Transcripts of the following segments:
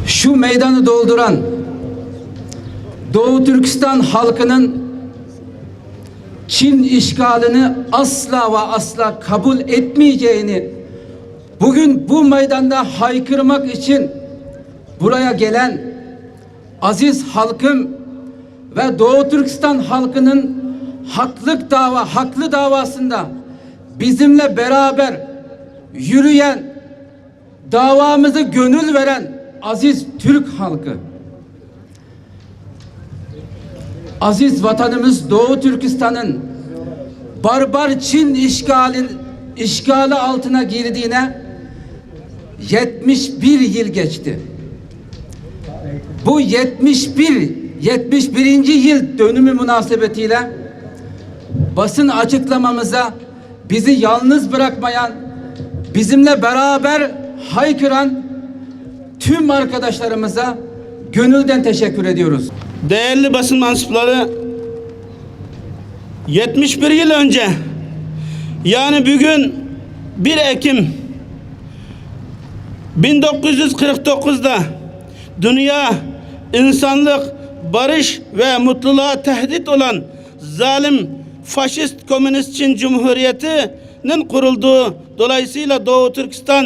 Şu meydanı dolduran Doğu Türkistan halkının Çin işgalini asla ve asla kabul etmeyeceğini bugün bu meydanda haykırmak için buraya gelen aziz halkım ve Doğu Türkistan halkının haklı davasında bizimle beraber yürüyen, davamızı gönül veren aziz Türk halkı, aziz vatanımız Doğu Türkistan'ın barbar Çin işgali altına girdiğine 71 yıl geçti. Bu 71. yıl dönümü münasebetiyle basın açıklamamıza bizi yalnız bırakmayan, bizimle beraber haykıran tüm arkadaşlarımıza gönülden teşekkür ediyoruz. Değerli basın mensupları, 71 yıl önce, yani bugün 1 Ekim 1949'da dünya, insanlık, barış ve mutluluğa tehdit olan zalim faşist komünist Çin Cumhuriyeti'nin kurulduğu, dolayısıyla Doğu Türkistan,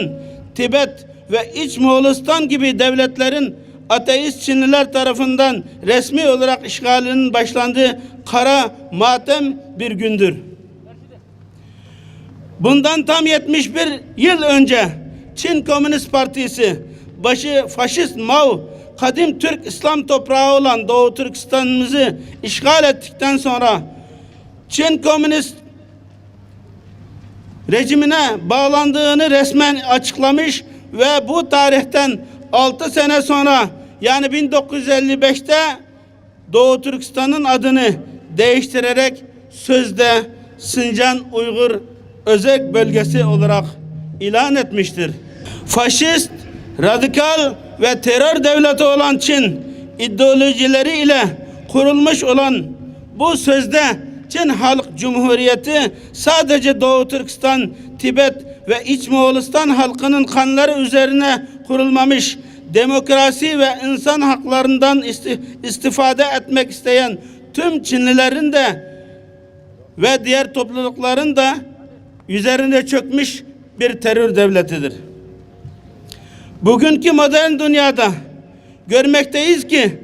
Tibet ve İç Moğolistan gibi devletlerin ateist Çinliler tarafından resmi olarak işgalinin başlandığı kara matem bir gündür. Bundan tam 71 yıl önce Çin Komünist Partisi başı faşist Mao, kadim Türk İslam toprağı olan Doğu Türkistan'ımızı işgal ettikten sonra Çin Komünist rejimine bağlandığını resmen açıklamış ve bu tarihten 6 sene sonra, yani 1955'te Doğu Türkistan'ın adını değiştirerek sözde Sincan Uygur Özerk Bölgesi olarak ilan etmiştir. Faşist, radikal ve terör devleti olan Çin ideolojileri ile kurulmuş olan bu sözde Çin Halk Cumhuriyeti sadece Doğu Türkistan, Tibet ve İç Moğolistan halkının kanları üzerine kurulmamış, demokrasi ve insan haklarından istifade etmek isteyen tüm Çinlilerin de ve diğer toplulukların da üzerine çökmüş bir terör devletidir. Bugünkü modern dünyada görmekteyiz ki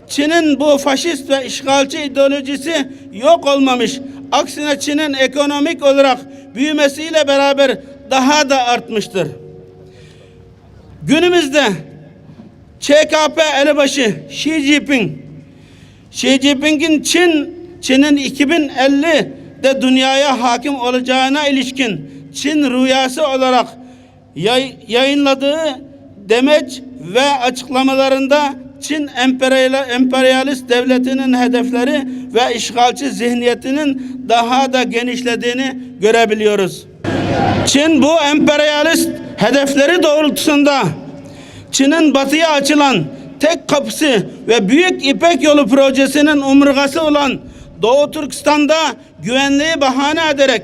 Çin'in bu faşist ve işgalci ideolojisi yok olmamış. Aksine Çin'in ekonomik olarak büyümesiyle beraber daha da artmıştır. Günümüzde ÇKP elebaşı Xi Jinping'in Çin'in 2050'de dünyaya hakim olacağına ilişkin Çin rüyası olarak yayınladığı demeç ve açıklamalarında Çin emperyalist devletinin hedefleri ve işgalci zihniyetinin daha da genişlediğini görebiliyoruz. Çin bu emperyalist hedefleri doğrultusunda Çin'in batıya açılan tek kapısı ve Büyük İpek Yolu projesinin omurgası olan Doğu Türkistan'da güvenliği bahane ederek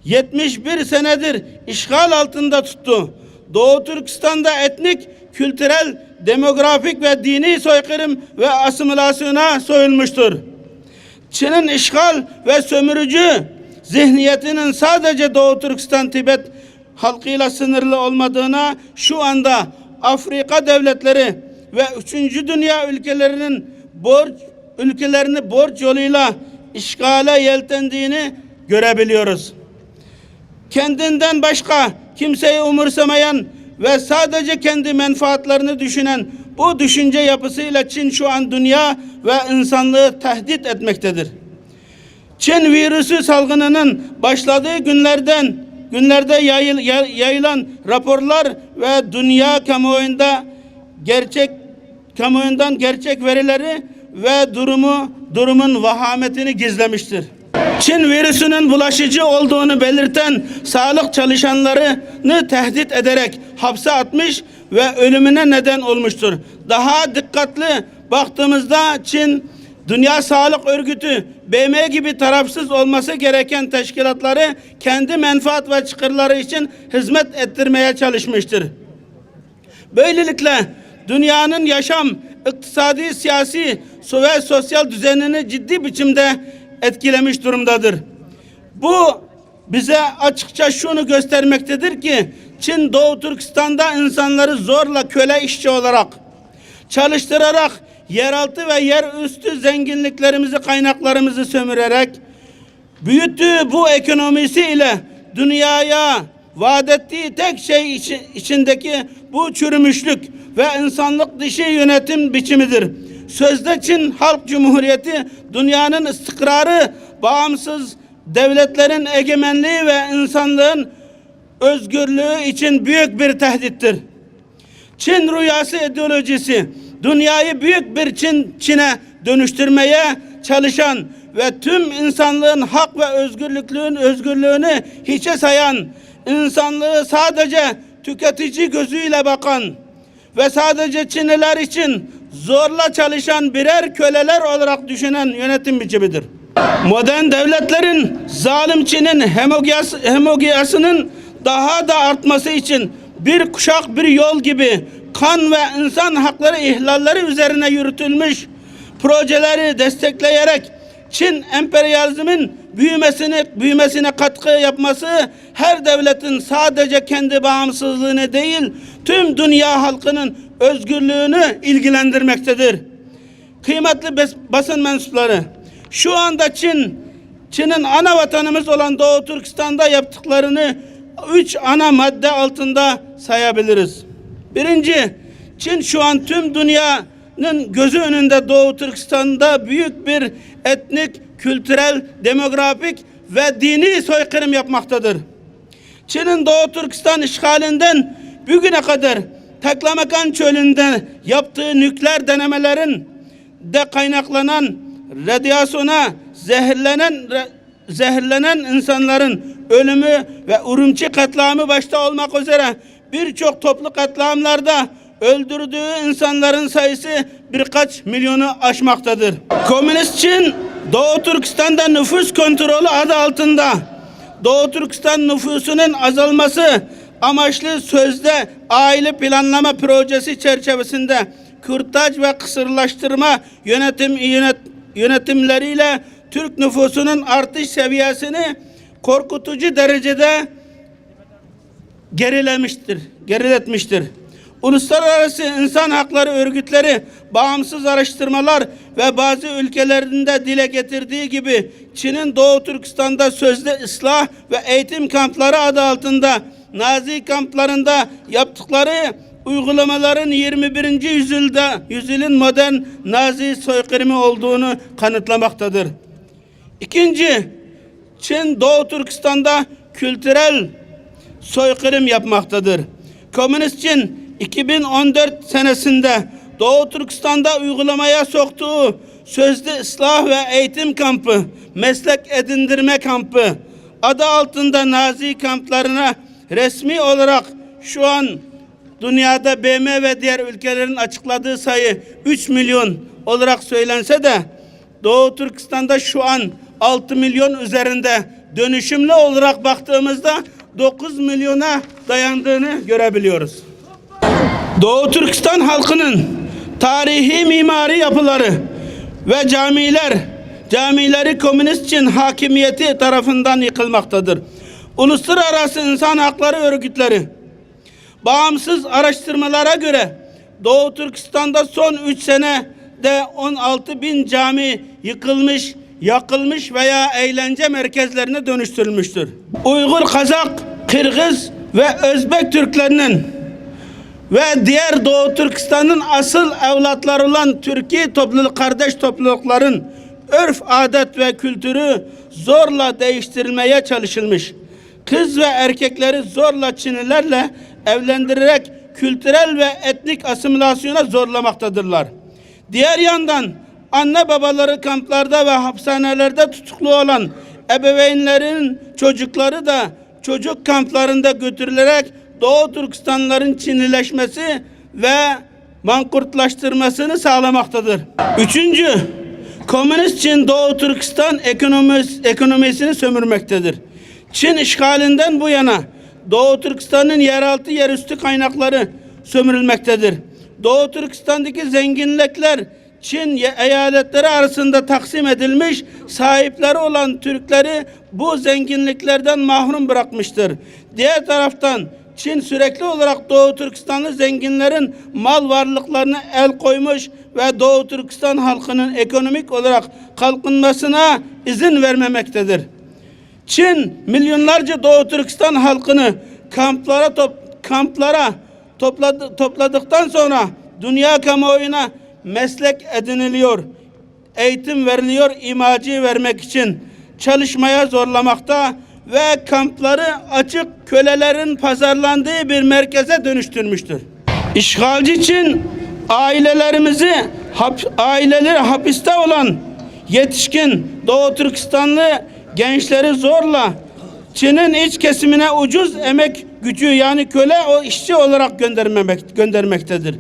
71 senedir işgal altında tuttu. Doğu Türkistan'da etnik, kültürel, demografik ve dini soykırım ve asimilasyona soyulmuştur. Çin'in işgal ve sömürücü zihniyetinin sadece Doğu Türkistan, Tibet halkıyla sınırlı olmadığına, şu anda Afrika devletleri ve 3. dünya ülkelerini borç yoluyla işgale yeltendiğini görebiliyoruz. Kendinden başka kimseyi umursamayan ve sadece kendi menfaatlerini düşünen bu düşünce yapısıyla Çin şu an dünya ve insanlığı tehdit etmektedir. Çin virüsü salgınının başladığı günlerde yayılan raporlar ve dünya kamuoyundan gerçek verileri ve durumun vahametini gizlemiştir. Çin virüsünün bulaşıcı olduğunu belirten sağlık çalışanlarını tehdit ederek hapse atmış ve ölümüne neden olmuştur. Daha dikkatli baktığımızda Çin, Dünya Sağlık Örgütü, BM gibi tarafsız olması gereken teşkilatları kendi menfaat ve çıkarları için hizmet ettirmeye çalışmıştır. Böylelikle dünyanın yaşam, iktisadi, siyasi ve sosyal düzenini ciddi biçimde etkilemiş durumdadır. Bu bize açıkça şunu göstermektedir ki Çin Doğu Türkistan'da insanları zorla köle işçi olarak çalıştırarak yeraltı ve yerüstü zenginliklerimizi, kaynaklarımızı sömürerek büyüttüğü bu ekonomisiyle dünyaya vaat ettiği tek şey içindeki bu çürümüşlük ve insanlık dışı yönetim biçimidir. Sözde Çin Halk Cumhuriyeti dünyanın istikrarı, bağımsız devletlerin egemenliği ve insanlığın özgürlüğü için büyük bir tehdittir. Çin rüyası ideolojisi dünyayı büyük bir Çin'e dönüştürmeye çalışan ve tüm insanlığın hak ve özgürlüğünü hiçe sayan, insanlığı sadece tüketici gözüyle bakan ve sadece Çinliler için zorla çalışan birer köleler olarak düşünen yönetim biçimidir. Modern devletlerin zalim Çin'in hegemonyasının daha da artması için bir kuşak bir yol gibi kan ve insan hakları ihlalleri üzerine yürütülmüş projeleri destekleyerek Çin emperyalizmin büyümesine katkı yapması her devletin sadece kendi bağımsızlığını değil tüm dünya halkının özgürlüğünü ilgilendirmektedir. Kıymetli basın mensupları, şu anda Çin'in ana vatanımız olan Doğu Türkistan'da yaptıklarını 3 ana madde altında sayabiliriz. Birinci, Çin şu an tüm dünyanın gözü önünde Doğu Türkistan'da büyük bir etnik, kültürel, demografik ve dini soykırım yapmaktadır. Çin'in Doğu Türkistan işgalinden bugüne kadar Taklamakan çölünde yaptığı nükleer denemelerin de kaynaklanan radyasyona zehirlenen insanların ölümü ve Urumçi katliamı başta olmak üzere birçok toplu katliamlarda öldürdüğü insanların sayısı birkaç milyonu aşmaktadır. Komünist Çin, Doğu Türkistan'da nüfus kontrolü adı altında Doğu Türkistan nüfusunun azalması amaçlı sözde aile planlama projesi çerçevesinde kürtaj ve kısırlaştırma yönetimleriyle Türk nüfusunun artış seviyesini korkutucu derecede geriletmiştir. Uluslararası insan hakları örgütleri, bağımsız araştırmalar ve bazı ülkelerinde dile getirdiği gibi Çin'in Doğu Türkistan'da sözde ıslah ve eğitim kampları adı altında Nazi kamplarında yaptıkları uygulamaların 21. yüzyılın modern Nazi soykırımı olduğunu kanıtlamaktadır. İkinci, Çin Doğu Türkistan'da kültürel soykırım yapmaktadır. Komünist Çin 2014 senesinde Doğu Türkistan'da uygulamaya soktuğu sözlü ıslah ve eğitim kampı, meslek edindirme kampı adı altında Nazi kamplarına resmi olarak şu an dünyada BM ve diğer ülkelerin açıkladığı sayı 3 milyon olarak söylense de Doğu Türkistan'da şu an 6 milyon üzerinde, dönüşümlü olarak baktığımızda 9 milyona dayandığını görebiliyoruz. Doğu Türkistan halkının tarihi mimari yapıları ve camileri Komünist Çin hakimiyeti tarafından yıkılmaktadır. Uluslararası insan hakları örgütleri bağımsız araştırmalara göre Doğu Türkistan'da son 3 senede 16.000 cami yıkılmış, yakılmış veya eğlence merkezlerine dönüştürülmüştür. Uygur, Kazak, Kırgız ve Özbek Türklerinin ve diğer Doğu Türkistan'ın asıl evlatları olan Türkiye kardeş toplulukların örf, adet ve kültürü zorla değiştirilmeye çalışılmış. Kız ve erkekleri zorla Çinlilerle evlendirerek kültürel ve etnik asimilasyona zorlamaktadırlar. Diğer yandan anne babaları kamplarda ve hapishanelerde tutuklu olan ebeveynlerin çocukları da çocuk kamplarında götürülerek Doğu Türkistanlıların Çinlileşmesi ve mankurtlaştırmasını sağlamaktadır. Üçüncü, Komünist Çin Doğu Türkistan ekonomisini sömürmektedir. Çin işgalinden bu yana Doğu Türkistan'ın yeraltı yerüstü kaynakları sömürülmektedir. Doğu Türkistan'daki zenginlikler Çin eyaletleri arasında taksim edilmiş, sahipleri olan Türkleri bu zenginliklerden mahrum bırakmıştır. Diğer taraftan Çin sürekli olarak Doğu Türkistanlı zenginlerin mal varlıklarına el koymuş ve Doğu Türkistan halkının ekonomik olarak kalkınmasına izin vermemektedir. Çin milyonlarca Doğu Türkistan halkını kamplara topladıktan sonra dünya kamuoyuna meslek ediniliyor, eğitim veriliyor, imajı vermek için çalışmaya zorlamakta ve kampları açık kölelerin pazarlandığı bir merkeze dönüştürmüştür. İşgalci Çin aileleri hapiste olan yetişkin Doğu Türkistanlı gençleri zorla Çin'in iç kesimine ucuz emek gücü yani köle o işçi olarak göndermektedir.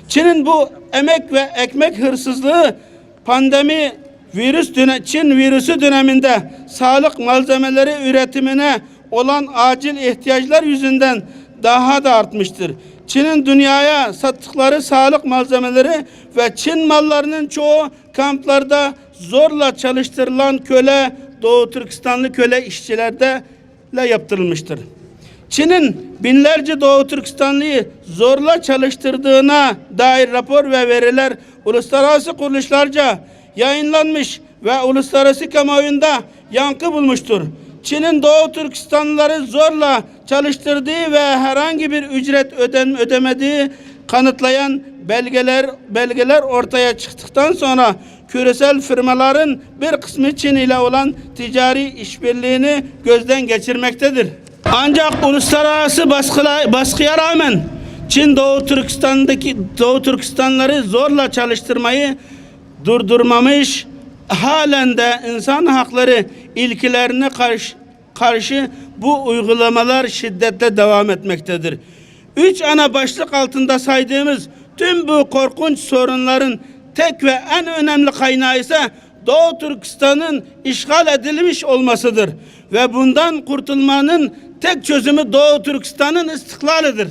Çin'in bu emek ve ekmek hırsızlığı pandemi Çin virüsü döneminde sağlık malzemeleri üretimine olan acil ihtiyaçlar yüzünden daha da artmıştır. Çin'in dünyaya sattıkları sağlık malzemeleri ve Çin mallarının çoğu kamplarda zorla çalıştırılan Doğu Türkistanlı köle işçilerde yaptırılmıştır. Çin'in binlerce Doğu Türkistanlıyı zorla çalıştırdığına dair rapor ve veriler uluslararası kuruluşlarca yayınlanmış ve uluslararası kamuoyunda yankı bulmuştur. Çin'in Doğu Türkistanlıları zorla çalıştırdığı ve herhangi bir ücret ödemediği kanıtlayan belgeler ortaya çıktıktan sonra küresel firmaların bir kısmı Çin ile olan ticari işbirliğini gözden geçirmektedir. Ancak uluslararası baskıya rağmen Çin Doğu Türkistanları zorla çalıştırmayı durdurmamış, halen de insan hakları ilkelerine karşı bu uygulamalar şiddetle devam etmektedir. 3 ana başlık altında saydığımız tüm bu korkunç sorunların tek ve en önemli kaynağı ise Doğu Türkistan'ın işgal edilmiş olmasıdır. Ve bundan kurtulmanın tek çözümü Doğu Türkistan'ın istiklalidir.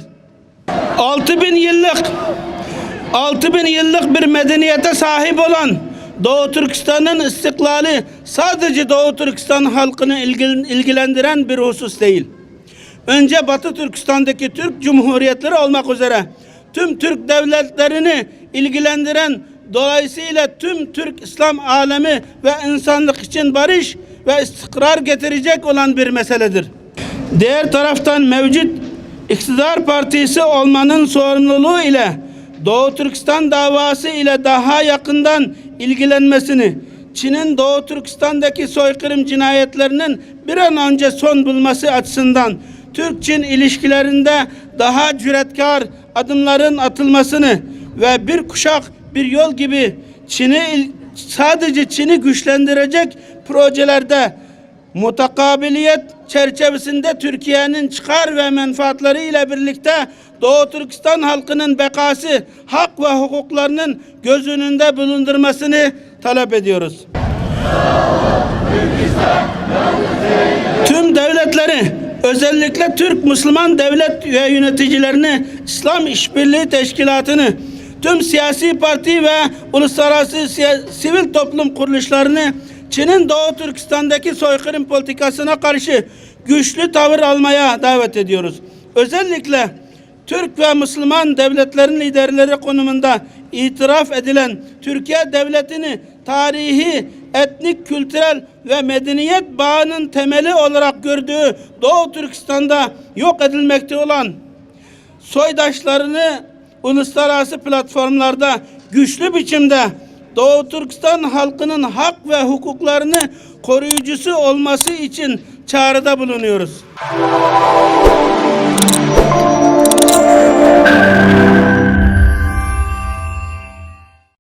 6000 yıllık bir medeniyete sahip olan Doğu Türkistan'ın istiklali sadece Doğu Türkistan halkını ilgilendiren bir husus değil. Önce Batı Türkistan'daki Türk Cumhuriyetleri olmak üzere tüm Türk devletlerini ilgilendiren, dolayısıyla tüm Türk İslam alemi ve insanlık için barış ve istikrar getirecek olan bir meseledir. Diğer taraftan mevcut iktidar partisi olmanın sorumluluğu ile Doğu Türkistan davası ile daha yakından ilgilenmesini, Çin'in Doğu Türkistan'daki soykırım cinayetlerinin bir an önce son bulması açısından Türk-Çin ilişkilerinde daha cüretkar adımların atılmasını ve bir kuşak bir yol gibi sadece Çin'i güçlendirecek projelerde mutakabiliyet çerçevesinde Türkiye'nin çıkar ve menfaatları ile birlikte Doğu Türkistan halkının bekası, hak ve hukuklarının göz önünde bulundurmasını talep ediyoruz. Tüm devletleri, özellikle Türk Müslüman devlet ve yöneticilerini, İslam İşbirliği Teşkilatı'nı, tüm siyasi parti ve uluslararası sivil toplum kuruluşlarını Çin'in Doğu Türkistan'daki soykırım politikasına karşı güçlü tavır almaya davet ediyoruz. Özellikle Türk ve Müslüman devletlerin liderleri konumunda itiraf edilen Türkiye Devleti'ni tarihi, etnik, kültürel ve medeniyet bağının temeli olarak gördüğü Doğu Türkistan'da yok edilmekte olan soydaşlarını uluslararası platformlarda güçlü biçimde Doğu Türkistan halkının hak ve hukuklarını koruyucusu olması için çağrıda bulunuyoruz.